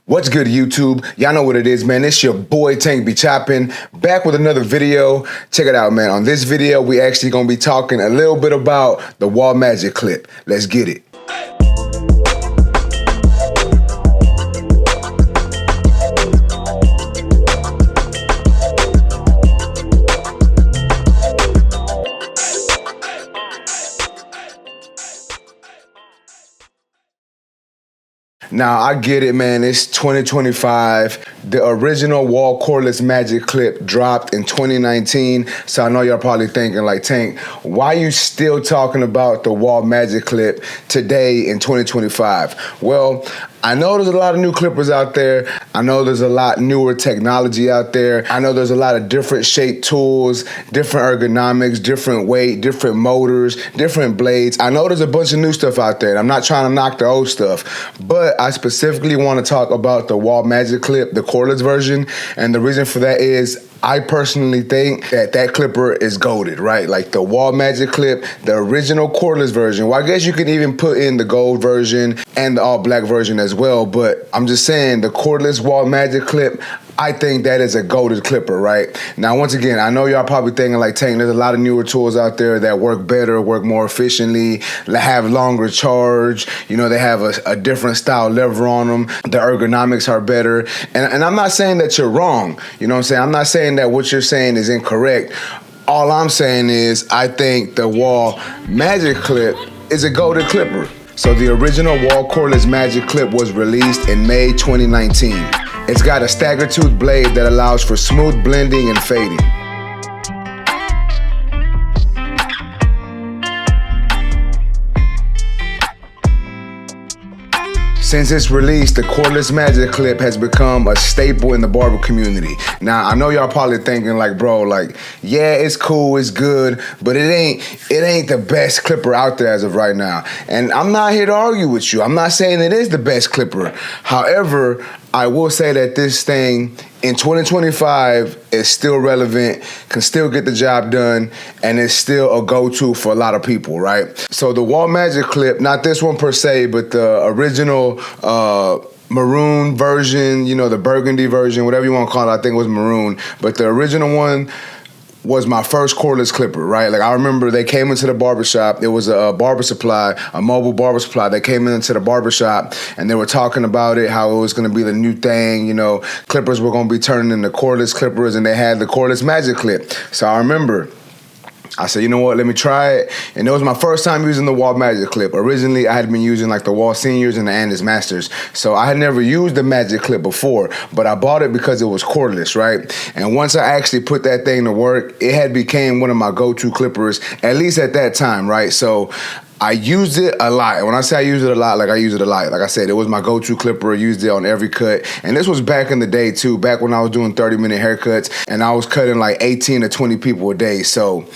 What's good, YouTube? Y'all know what it is, man. It's your boy Tank be chopping, back with another video. Check it out, man. On this video, we actually gonna be talking a little bit about the Wall Magic clip. Let's get it. Now, I get it, man. It's 2025. The original Wall Cordless Magic clip dropped in 2019. So I know y'all probably thinking like, Tank, why you still talking about the Wall Magic clip today in 2025? Well, I know there's a lot of new clippers out there. I know there's a lot newer technology out there. I know there's a lot of different shaped tools, different ergonomics, different weight, different motors, different blades. I know there's a bunch of new stuff out there, and I'm not trying to knock the old stuff, but I specifically want to talk about the Wall Magic clip, the cordless version, and the reason for that is I personally think that clipper is goated, right? Like the Wall Magic clip, the original cordless version. Well, I guess you could even put in the gold version and the all black version as well, but I'm just saying the cordless Wall Magic clip, I think that is a goated clipper, right? Now, once again, I know y'all probably thinking like, Tank, there's a lot of newer tools out there that work better, work more efficiently, have longer charge. You know, they have a different style lever on them. The ergonomics are better. And I'm not saying that you're wrong. You know what I'm saying? I'm not saying that what you're saying is incorrect. All I'm saying is I think the Wall Magic clip is a goated clipper. So the original Wall Cordless Magic clip was released in May 2019. It's got a stagger tooth blade that allows for smooth blending and fading. Since its release, the cordless Magic clip has become a staple in the barber community. Now, I know y'all probably thinking like, bro, like, yeah, it's cool, it's good, but it ain't the best clipper out there as of right now. And I'm not here to argue with you. I'm not saying it is the best clipper. However, I will say that this thing in 2025 is still relevant, can still get the job done, and is still a go-to for a lot of people, right? So the Wall Magic clip, not this one per se, but the original maroon version, you know, the burgundy version, whatever you want to call it, I think it was maroon, but the original one was my first cordless clipper, right? Like, I remember they came into the barbershop. It was a barber supply, a mobile barber supply. They came into the barbershop and they were talking about it, how it was going to be the new thing. You know, clippers were going to be turning into cordless clippers, and they had the cordless Magic clip. So I remember I said, you know what, let me try it. And it was my first time using the Wall Magic clip. Originally, I had been using like the Wall Seniors and the Andis Masters. So I had never used the Magic clip before, but I bought it because it was cordless, right? And once I actually put that thing to work, it had became one of my go-to clippers, at least at that time, right? So I used it a lot. When I say I use it a lot, like I use it a lot. Like I said, it was my go-to clipper. I used it on every cut. And this was back in the day too, back when I was doing 30-minute haircuts and I was cutting like 18 to 20 people a day. So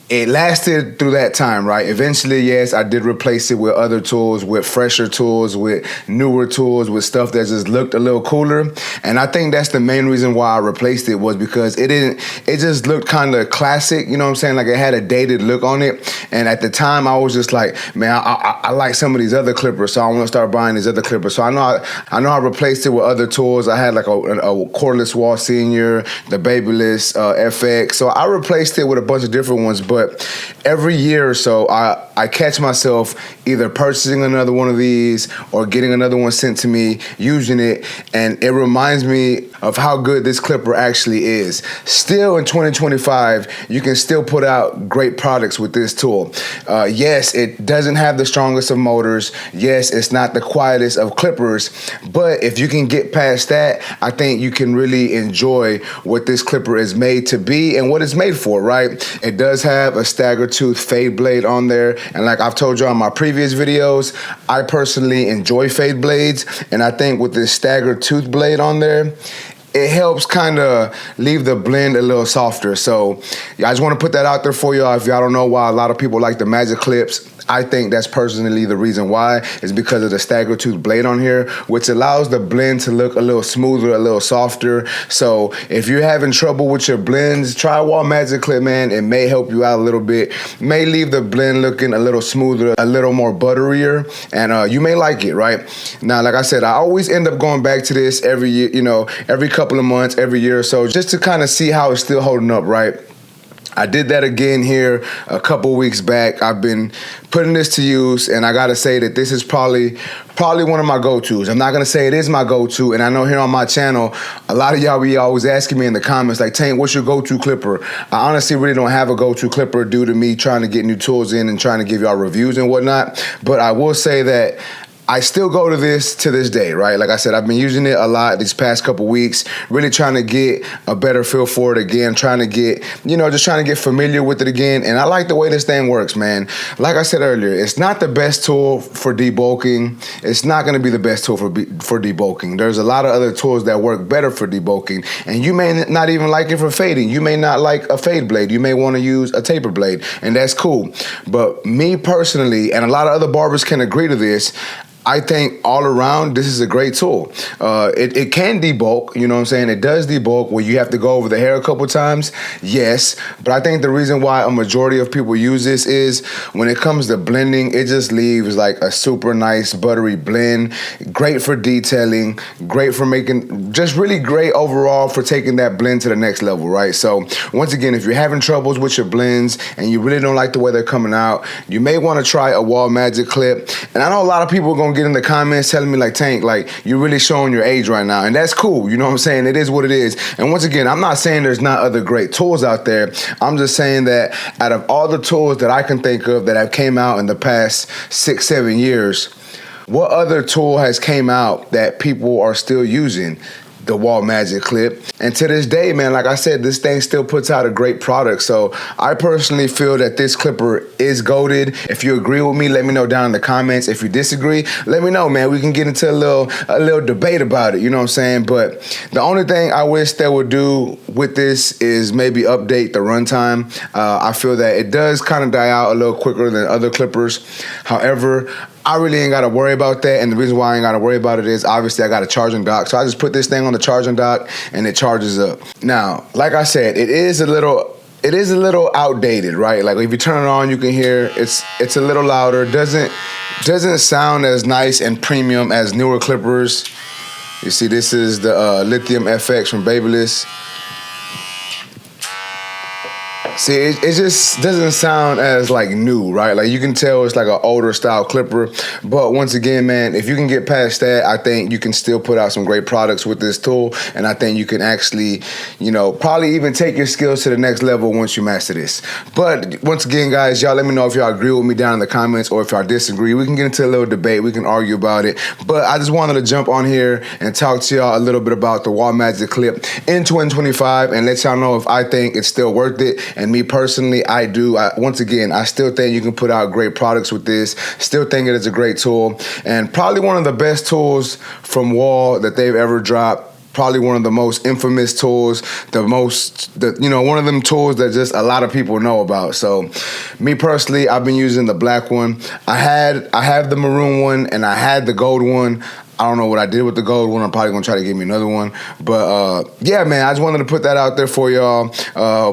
it lasted through that time, right? Eventually, yes, I did replace it with other tools, with fresher tools, with newer tools, with stuff that just looked a little cooler. And I think that's the main reason why I replaced it, was because it just looked kind of classic, you know what I'm saying? Like, it had a dated look on it. And at the time, I was just like, man, I like some of these other clippers, so I want to start buying these other clippers. So I know I replaced it with other tools. I had like a cordless Wall Senior, the Babyless FX. So I replaced it with a bunch of different ones, but every year or so, I catch myself either purchasing another one of these or getting another one sent to me, using it, and it reminds me of how good this clipper actually is. Still in 2025, you can still put out great products with this tool. Yes, it doesn't have the strongest of motors. Yes, it's not the quietest of clippers, but if you can get past that, I think you can really enjoy what this clipper is made to be and what it's made for, right? It does have a stagger tooth fade blade on there, and like I've told you on my previous videos, I personally enjoy fade blades, and I think with this stagger tooth blade on there, it helps kind of leave the blend a little softer. So yeah, I just want to put that out there for y'all. If y'all don't know why a lot of people like the Magic clips, I think that's personally the reason why, is because of the stagger tooth blade on here, which allows the blend to look a little smoother, a little softer. So if you're having trouble with your blends, try Wahl Magic Clip, man. It may help you out a little bit, may leave the blend looking a little smoother, a little more butterier, and you may like it, right? Now, like I said, I always end up going back to this every year, you know, every couple of months, every year or so, just to kind of see how it's still holding up, right? I did that again here a couple weeks back. I've been putting this to use, and I gotta say that this is probably one of my go-tos. I'm not gonna say it is my go-to, and I know here on my channel, a lot of y'all be always asking me in the comments, like, Tank, what's your go-to clipper? I honestly really don't have a go-to clipper due to me trying to get new tools in and trying to give y'all reviews and whatnot. But I will say that I still go to this day, right? Like I said, I've been using it a lot these past couple weeks, really trying to get a better feel for it again, trying to get, you know, just trying to get familiar with it again. And I like the way this thing works, man. Like I said earlier, it's not the best tool for debulking. It's not going to be the best tool for debulking. There's a lot of other tools that work better for debulking, and you may not even like it for fading. You may not like a fade blade. You may want to use a taper blade, and that's cool. But me personally, and a lot of other barbers can agree to this, I think all around, this is a great tool. It can debulk, you know what I'm saying? It does debulk where you have to go over the hair a couple times, yes. But I think the reason why a majority of people use this is when it comes to blending, it just leaves like a super nice buttery blend. Great for detailing, great for making, just really great overall for taking that blend to the next level, right? So once again, if you're having troubles with your blends and you really don't like the way they're coming out, you may want to try a Wahl Magic Clip. And I know a lot of people are going to get in the comments telling me, like, Tank, like, you're really showing your age right now, and that's cool, you know what I'm saying? It is what it is. And once again, I'm not saying there's not other great tools out there. I'm just saying that out of all the tools that I can think of that have came out in the past 6-7 years, what other tool has came out that people are still using? The Wahl Magic Clip. And to this day, man, like I said, this thing still puts out a great product. So I personally feel that this clipper is goated. If you agree with me, let me know down in the comments. If you disagree, let me know, man. We can get into a little debate about it, you know what I'm saying? But the only thing I wish they would do with this is maybe update the runtime. I feel that it does kind of die out a little quicker than other clippers. However, I really ain't got to worry about that, and the reason why I ain't got to worry about it is obviously I got a charging dock, so I just put this thing on the charging dock and it charges up. Now, like I said, it is a little outdated, right? Like if you turn it on, you can hear it's a little louder. Doesn't sound as nice and premium as newer clippers. You see, this is the Lithium FX from Babyliss. See, it just doesn't sound as like new, right? Like you can tell it's like an older style clipper. But once again, man, if you can get past that, I think you can still put out some great products with this tool. And I think you can actually, you know, probably even take your skills to the next level once you master this. But once again, guys, y'all let me know if y'all agree with me down in the comments or if y'all disagree. We can get into a little debate. We can argue about it. But I just wanted to jump on here and talk to y'all a little bit about the Wahl Magic Clip in 2025 and let y'all know if I think it's still worth it. And me personally, I do. Once again, I still think you can put out great products with this. Still think it is a great tool. And probably one of the best tools from Wahl that they've ever dropped. Probably one of the most infamous tools, one of them tools that just a lot of people know about. So me personally, I've been using the black one. I have the maroon one and I had the gold one. I don't know what I did with the gold one. I'm probably going to try to get me another one. But, yeah, man, I just wanted to put that out there for y'all.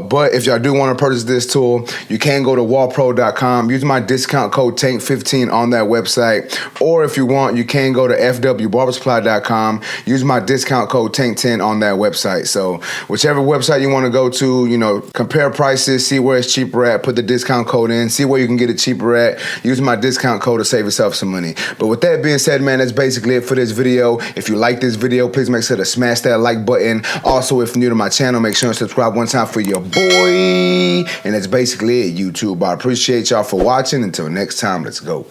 But if y'all do want to purchase this tool, you can go to wahlpro.com. Use my discount code TANK15 on that website. Or if you want, you can go to fwbarbersupply.com. Use my discount code TANK10 on that website. So whichever website you want to go to, you know, compare prices, see where it's cheaper at, put the discount code in, see where you can get it cheaper at. Use my discount code to save yourself some money. But with that being said, man, that's basically it for this video. If you like this video, please make sure to smash that like button. Also, if you're new to my channel, make sure to subscribe one time for your boy. And that's basically it, YouTube. I appreciate y'all for watching. Until next time, let's go.